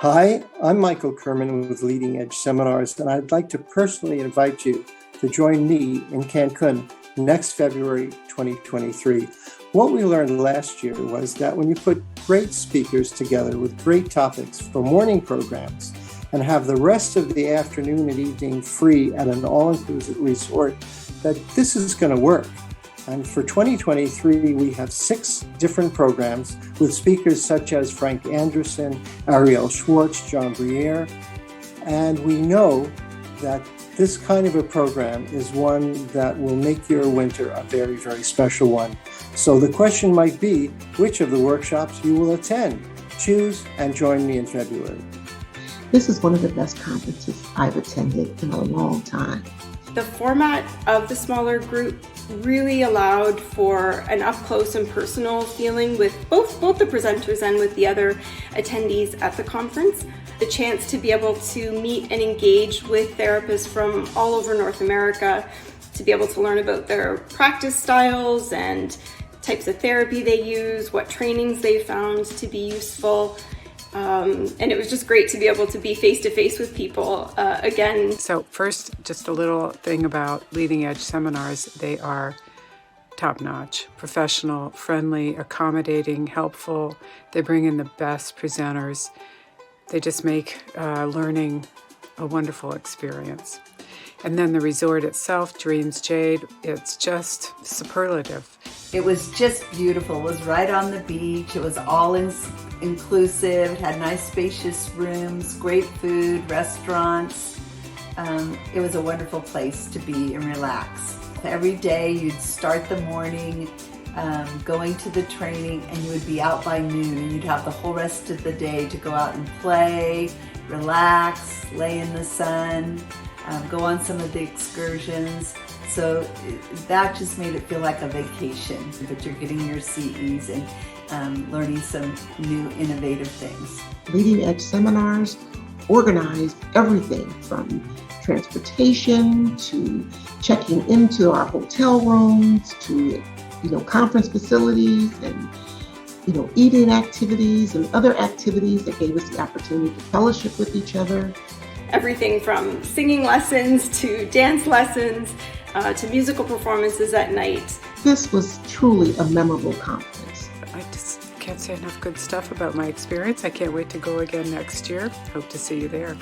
Hi, I'm Michael Kerman with Leading Edge Seminars, and I'd like to personally invite you to join me in Cancun next February 2023. What we learned last year was that when you put great speakers together with great topics for morning programs and have the rest of the afternoon and evening free at an all-inclusive resort, that this is going to work. And for 2023, we have 6 different programs with speakers such as Frank Anderson, Arielle Schwartz, Briere. And we know that this kind of a program is one that will make your winter a very, very special one. So the question might be, which of the workshops you will attend? Choose and join me in February. This is one of the best conferences I've attended in a long time. The format of the smaller group really allowed for an up-close and personal feeling with both the presenters and with the other attendees at the conference. The chance to be able to meet and engage with therapists from all over North America, to be able to learn about their practice styles and types of therapy they use, what trainings they found to be useful. And it was just great to be able to be face-to-face with people again. So first, just a little thing about Leading Edge Seminars. They are top-notch, professional, friendly, accommodating, helpful. They bring in the best presenters. They just make learning a wonderful experience. And then the resort itself, Dreams Jade, it's just superlative. It was just beautiful. It was right on the beach. It was all inclusive. It had nice spacious rooms, great food, restaurants. It was a wonderful place to be and relax. Every day you'd start the morning going to the training, and you would be out by noon, and you'd have the whole rest of the day to go out and play, relax, lay in the sun, go on some of the excursions. So that just made it feel like a vacation, but you're getting your CEs and learning some new innovative things. Leading Edge Seminars organized everything from transportation to checking into our hotel rooms to conference facilities and eating activities and other activities that gave us the opportunity to fellowship with each other. Everything from singing lessons to dance lessons to musical performances at night. This was truly a memorable conference. I just can't say enough good stuff about my experience. I can't wait to go again next year. Hope to see you there.